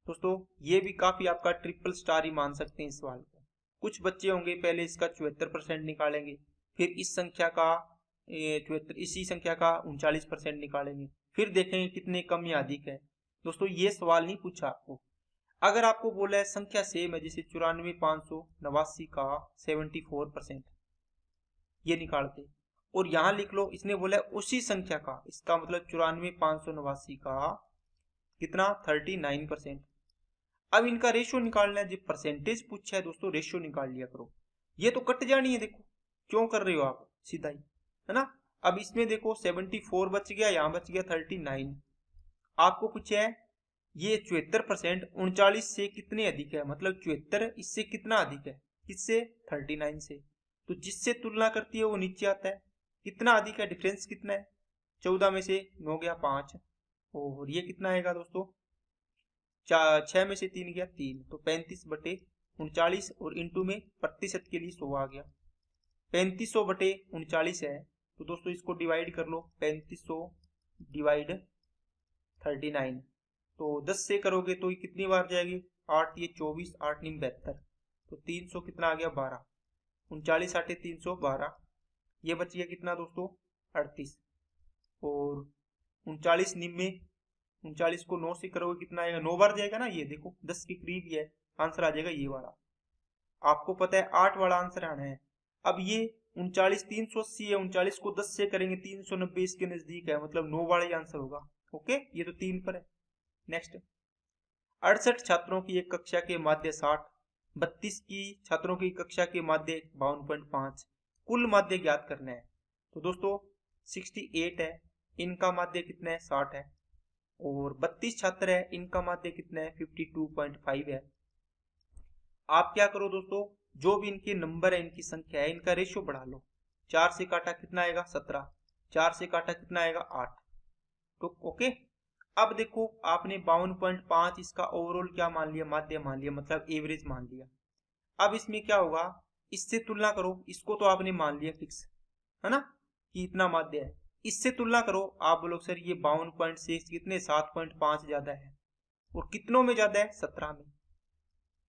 दोस्तों ये भी काफी आपका ट्रिपल स्टार ही मान सकते हैं इस सवाल को। कुछ बच्चे होंगे पहले इसका 74% निकालेंगे, फिर इस संख्या का 74, इसी संख्या का 39% निकालेंगे, फिर देखेंगे कितने कम या अधिक है। दोस्तों ये सवाल नहीं पूछा आपको, अगर आपको बोला है संख्या सेम है, जैसे 94,589 का 74%, ये निकालते, और यहां लिख लो इसने बोला है उसी संख्या का, इसका मतलब 94,589 का कितना, 39%। अब इनका रेशियो निकालना है, जो परसेंटेज पूछा है दोस्तों रेशियो निकाल लिया करो, ये तो कट जानी है, देखो क्यों कर रहे हो आप, सीधा ही है ना। अब इसमें देखो 74 बच गया, यहां बच गया 39। आपको पूछा है ये 74% 39 से कितने अधिक है, मतलब 74 इससे कितना अधिक है, किससे, 39 से। तो जिससे तुलना करती है वो नीचे आता है, कितना अधिक है, डिफरेंस कितना है, 14 में से 9 गया 5, और ये कितना आएगा दोस्तों, 6 में से 3 गया 3, तो 35/39, और इंटू में प्रतिशत के लिए 100 आ गया, 3500/39 है। तो दोस्तों इसको डिवाइड कर लो, 3500 डिवाइड 39, तो 10 से करोगे तो ये कितनी बार जाएगी, 8 ये 24, 8 9 72, तो 300 कितना आ गया, 12, 39 8 312, ये बच गया कितना दोस्तों, 38, और 39 निम्न 39 को 9 से करोगे कितना आएगा, 9 बार जाएगा ना, ये देखो 10 के करीब ही है, आंसर आ जाएगा ये वाला। आपको पता है 8 वाला आंसर आना है। अब ये 39 380 है, 39 को 10 से करेंगे 390 इसके नजदीक है, मतलब 9 वाला ही आंसर होगा। ओके, ये तो 3 पर है। नेक्स्ट, 68 छात्रों की एक कक्षा के माध्य 60, 32 की छात्रों की कक्षा के माध्य 52.5, कुल माध्य ज्ञात करना है। तो दोस्तों 68 है, इनका माध्य कितना है, 60 है, और 32 छात्र है, इनका माध्य कितना है, 52.5 है। आप क्या करो दोस्तों, जो भी इनके नंबर है, इनकी संख्या है, इनका रेशियो बढ़ा लो, 4 से काटा कितना आएगा, 17, 4 से काटा कितना आएगा, 8। तो ओके, अब देखो आपने 52.5 इसका ओवरऑल क्या मान लिया, माध्य मान लिया, मतलब एवरेज मान लिया। अब इसमें क्या होगा, इससे तुलना करो, इसको तो आपने मान लिया फिक्स है ना कि इतना माध्य है, इससे तुलना करो, आप बोलो सर ये 52.6 कितने, 7.5 ज्यादा है, और कितनों में ज्यादा है, 17 में,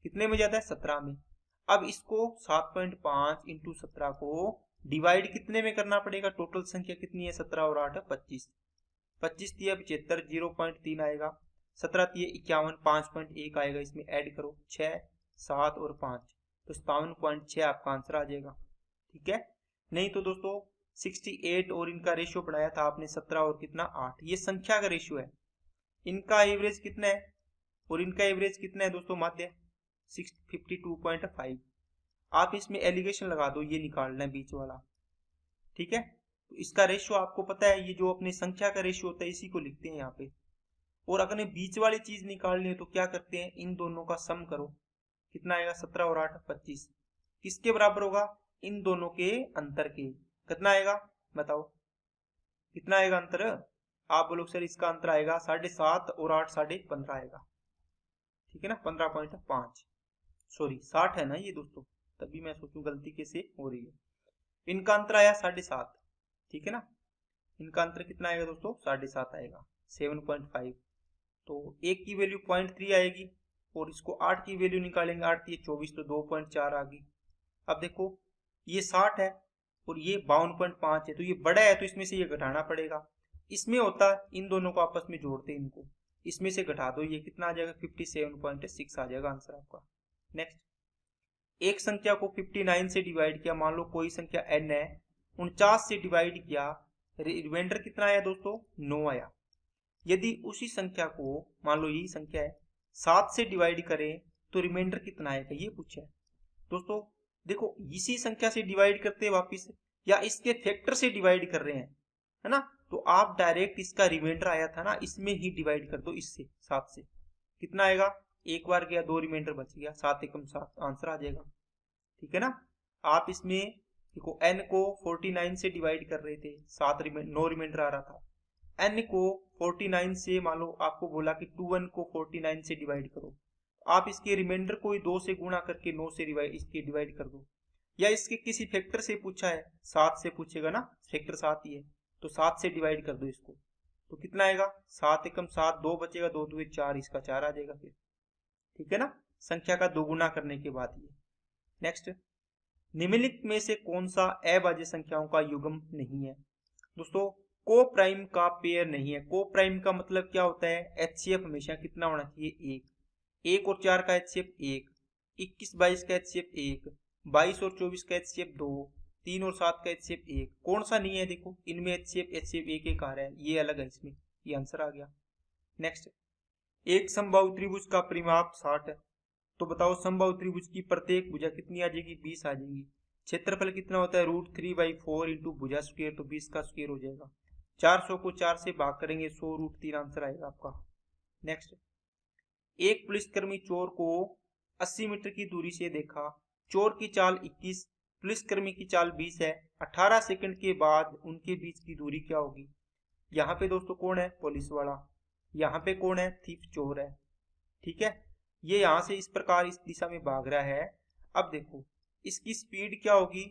कितने में ज्यादा है, 17 में। अब इसको 7.5 इंटू 17 को डिवाइड कितने में करना पड़ेगा, टोटल संख्या कितनी है, 17 और 8 25, 25 तिया 75, 0.3 आएगा, 17 तिया 51, 5.1 आएगा, इसमें ऐड करो 6 7 और 5, तो 57.6 आपका आंसर आ जाएगा। ठीक है, नहीं तो दोस्तों 68 और इनका रेशियो बढ़ाया था आपने 17 और कितना 8, ये संख्या का रेशियो है, इनका एवरेज कितना है और इनका एवरेज कितना है दोस्तों, माध्य 52.5। आप इसमें एलिगेशन लगा दो, ये निकालना है बीच वाला। ठीक है, तो इसका रेशियो आपको पता है, ये जो अपनी संख्या का रेशियो होता है इसी को लिखते हैं यहाँ पे। और अगर बीच वाली चीज निकालनी है तो क्या करते हैं, इन दोनों का सम करो, कितना आएगा, 17 और 8 25, किसके बराबर होगा, इन दोनों के अंतर के, कितना आएगा बताओ, कितना आएगा अंतर, आप बोलो सर इसका अंतर आएगा 7.5 और 8 15.5 आएगा। ठीक है ना, 15.5, सॉरी 60 है ना ये दोस्तों, तभी मैं सोचूं गलती कैसे हो रही है। इनका अंतर आया 7.5, ठीक है ना, इनका अंतर कितना आएगा दोस्तों, 7.5 आएगा, 7.5, तो एक की वैल्यू 0.3 आएगी, और इसको 8 की वैल्यू निकालेंगे, 8 ये 24 तो 2.4 आ गई। अब देखो ये 60 है और ये 52.5 है, तो ये बड़ा है तो इसमें से ये घटाना पड़ेगा। इसमें होता इन दोनों को आपस में जोड़ते हैं इनको, इसमें से घटा दो, ये कितना आ जाएगा 57.6 आ जाएगा आंसर आपका। नेक्स्ट, एक संख्या को 59 से डिवाइड किया, मान लो कोई संख्या n है, 49 से डिवाइड किया, रिमाइंडर कितना आया दोस्तों 9 आया। यदि उसी संख्या को मान लो यही संख्या है 7 से डिवाइड करें तो रिमाइंडर कितना आएगा, ये पूछा है दोस्तों। देखो इसी संख्या से डिवाइड करते हैं वापिस, या इसके फैक्टर से डिवाइड कर रहे हैं, है ना, तो आप डायरेक्ट इसका रिमाइंडर आया था ना, इसमें ही डिवाइड कर दो, इससे 7 से कितना आएगा, एक बार गया 2 रिमाइंडर बच गया, 7 एकम 7 आंसर आ जाएगा। ठीक है ना, आप इसमें देखो n को 49 से डिवाइड कर रहे थे, 9 रिमाइंडर आ रहा था, n को 49 से मान लो आपको बोला कि 2n को 49 से डिवाइड करो, आप इसके रिमाइंडर को ही 2 से गुणा करके 9 से इसके डिवाइड कर दो, या इसके किसी फैक्टर से पूछा है 7 से पूछेगा ना, फैक्टर 7 ही है तो 7 से डिवाइड कर दो इसको, तो कितना आएगा 7 एकम 7, 2 बचेगा, 2 2 4, इसका 4 आ जाएगा फिर। ठीक है ना, संख्या का दोगुना करने के बाद ये। नेक्स्ट, निम्नलिखित में से कौन सा अभाज्य संख्याओं का युग्म नहीं है। दोस्तों को प्राइम का पेयर नहीं है। को प्राइम का मतलब क्या होता है, एचसीएफ हमेशा कितना होना चाहिए, 1 और 4 का एचसीएफ 1, 21 22 का एचसीएफ 1, 22 और 24 का एचसीएफ 2, 3 और 7 का एचसीएफ 1। कौन सा नहीं है, देखो इनमें एचसीएफ एक आ रहा है, ये अलग है, इसमें ये आंसर आ गया। नेक्स्ट, एक समबाहु त्रिभुज का परिमाप 60 है, तो बताओ समबाहु त्रिभुज की प्रत्येक भुजा कितनी आ जाएगी, 20 आ जाएगी। क्षेत्रफल कितना होता है, √3/4 इंटू भुजा स्क्वायर, तो 20 का स्क्वायर हो जाएगा। 400 को 4 से भाग करेंगे, 100 √3 आंसर आएगा आपका। नेक्स्ट, एक पुलिसकर्मी चोर को 80 मीटर की दूरी से देखा, चोर की चाल 21, पुलिसकर्मी की चाल 20 है, 18 सेकंड के बाद उनके बीच की दूरी क्या होगी। यहाँ पे दोस्तों कौन है, पुलिस वाला, यहाँ पे कौन है, थीफ चोर है। ठीक है, ये यहाँ से इस प्रकार इस दिशा में भाग रहा है। अब देखो इसकी स्पीड क्या होगी,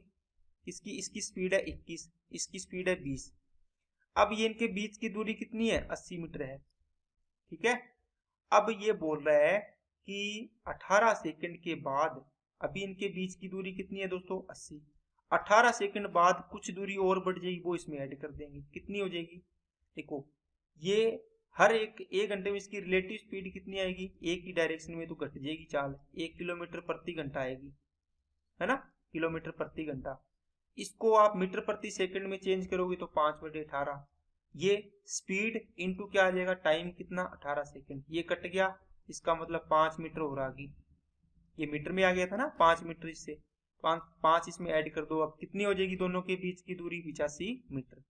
इसकी स्पीड है 21, इसकी स्पीड है 20। अब ये इनके बीच की दूरी कितनी है, 80 मीटर है। ठीक है, अब ये बोल रहा है कि 18 सेकंड के बाद अभी इनके बीच की दूरी कितनी है दोस्तों, 80। 18 सेकंड बाद कुछ दूरी और बढ़ जाएगी, वो इसमें ऐड कर देंगे, कितनी हो जाएगी। देखो ये हर एक घंटे में इसकी रिलेटिव स्पीड कितनी आएगी, एक ही डायरेक्शन में तो घट जाएगी चाल, 1 किलोमीटर प्रति घंटा आएगी, है ना, किलोमीटर प्रति घंटा। इसको आप मीटर प्रति सेकंड में चेंज करोगे तो 5/18, ये स्पीड इंटू क्या आ जाएगा, टाइम कितना 18 सेकंड, ये कट गया, इसका मतलब 5 मीटर और आ गई, ये मीटर में आ गया था ना 5 मीटर, इससे 5 इसमें ऐड कर दो, अब कितनी हो जाएगी दोनों के बीच की दूरी, 85 मीटर।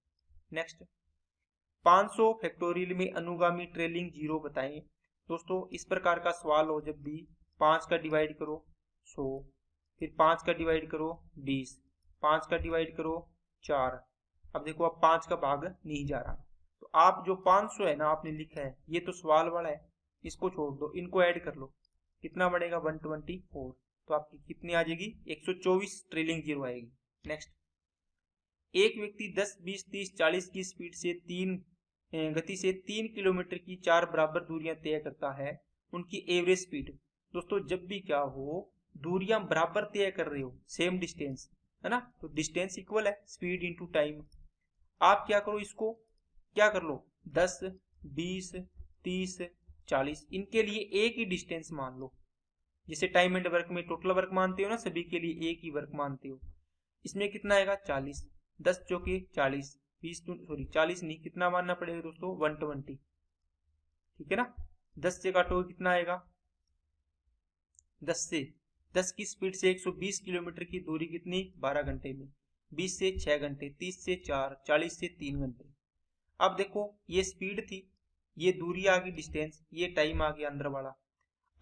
नेक्स्ट, 500 फैक्टोरियल में अनुगामी ट्रेलिंग जीरो बताएं। दोस्तों इस प्रकार का सवाल हो जब भी 5 का डिवाइड करो 100, फिर 5 का डिवाइड करो 20, 5 का डिवाइड करो 4। अब देखो अब 5 का भाग नहीं जा रहा, तो आप जो 500 है ना आपने लिखा है, ये तो सवाल वाला है, इसको छोड़ दो, इनको ऐड कर लो, कितना बढ़ेगा 124, तो आपकी कितनी आ जाएगी 124 ट्रेलिंग जीरो आएगी। नेक्स्ट, एक व्यक्ति 10 20 30 40 की स्पीड से गति से 3 किलोमीटर की 4 बराबर दूरियां तय करता है, उनकी एवरेज स्पीड। दोस्तों जब भी क्या हो, दूरियां बराबर तय कर रहे हो, सेम डिस्टेंस है ना, तो डिस्टेंस इक्वल है स्पीड इंटू टाइम। आप क्या करो, इसको क्या कर लो, 10 20 30 40 इनके लिए एक ही डिस्टेंस मान लो, जैसे टाइम एंड वर्क में टोटल वर्क मानते हो ना, सभी के लिए एक ही वर्क मानते हो। इसमें कितना आएगा 40, 10 चौके 40, 40 नहीं, कितना मानना पड़ेगा दोस्तों 120। ठीक है ना, 10 से काटोगे कितना आएगा, 10 की स्पीड से 120 किलोमीटर की दूरी कितनी 12 घंटे में, 20 से 6 घंटे, 30 से 4, 40 से 3 घंटे। अब देखो ये स्पीड थी, ये दूरी आ गई डिस्टेंस, ये टाइम आ गया अंदर वाला।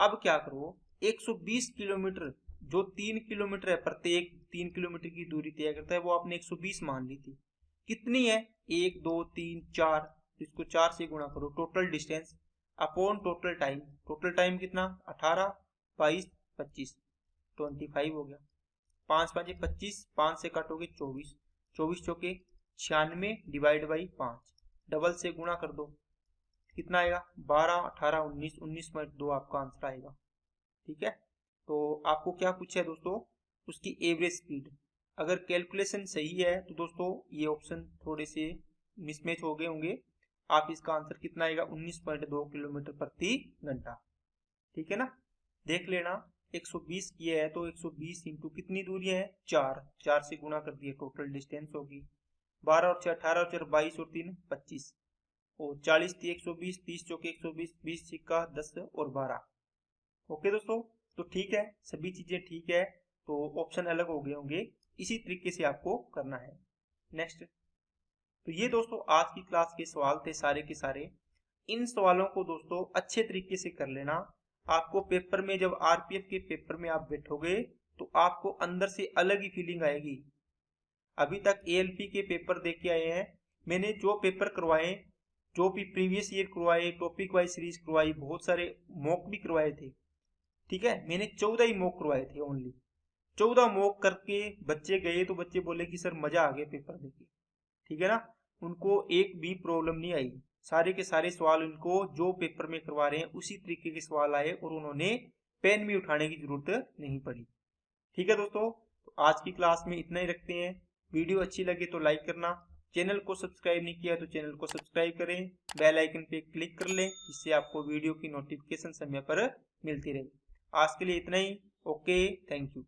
अब क्या करो, 120 किलोमीटर जो 3 किलोमीटर है, प्रत्येक 3 किलोमीटर की दूरी तय करता है, वो आपने 120 मान ली थी, कितनी है 1 2 3 4, इसको 4 से गुणा करो, total distance upon total time, total time कितना 18 22 25 25 हो गया, 5 5 25, 5 से काटोगे 24, 24 चौके 96 डिवाइड बाई 5, डबल से गुणा कर दो, कितना आएगा 12 18 19 19.2 आपका आंसर आएगा। ठीक है। तो आपको क्या पूछा है दोस्तों, उसकी एवरेज स्पीड। अगर कैलकुलेशन सही है तो दोस्तों ये ऑप्शन थोड़े से मिसमैच हो गए होंगे। आप इसका आंसर कितना आएगा, 19.2 किलोमीटर प्रति घंटा। ठीक है ना, देख लेना। 120 किया है तो 120 इंटू कितनी दूरी है, 4 से गुणा कर दिया, टोटल डिस्टेंस होगी 12 और 6 18 और 4 22 और 3 25 और 40 थी 120, 30 चौके 120, 20 सिक्का 10 और 12। ओके दोस्तों, तो ठीक है, सभी चीजें ठीक है, तो ऑप्शन अलग हो गए होंगे। इसी तरीके से आपको करना है। नेक्स्ट, तो ये दोस्तों आज की क्लास के सवाल थे सारे के सारे। इन सवालों को दोस्तों अच्छे तरीके से कर लेना। आपको पेपर में, जब आरपीएफ के पेपर में आप बैठोगे तो आपको अंदर से अलग ही फीलिंग आएगी। अभी तक एएलपी के पेपर देख के आए हैं, मैंने जो पेपर करवाए, जो भी प्रीवियस ईयर करवाए, टॉपिक वाइज सीरीज करवाई, बहुत सारे मॉक भी करवाए थे। ठीक है, मैंने 14 ही मॉक करवाए थे ओनली। 14 मॉक करके बच्चे गए तो बच्चे बोले कि सर मजा आ गया पेपर देके। ठीक है ना, उनको एक भी प्रॉब्लम नहीं आई। सारे के सारे सवाल उनको जो पेपर में करवा रहे हैं उसी तरीके के सवाल आए और उन्होंने पेन भी उठाने की जरूरत नहीं पड़ी। ठीक है दोस्तों, तो आज की क्लास में इतना ही रखते हैं। वीडियो अच्छी लगे तो लाइक करना, चैनल को सब्सक्राइब नहीं किया तो चैनल को सब्सक्राइब करें, बेल आइकन पे क्लिक कर लें, जिससे आपको वीडियो की नोटिफिकेशन समय पर मिलती रहे। आज के लिए इतना ही। Okay, thank you.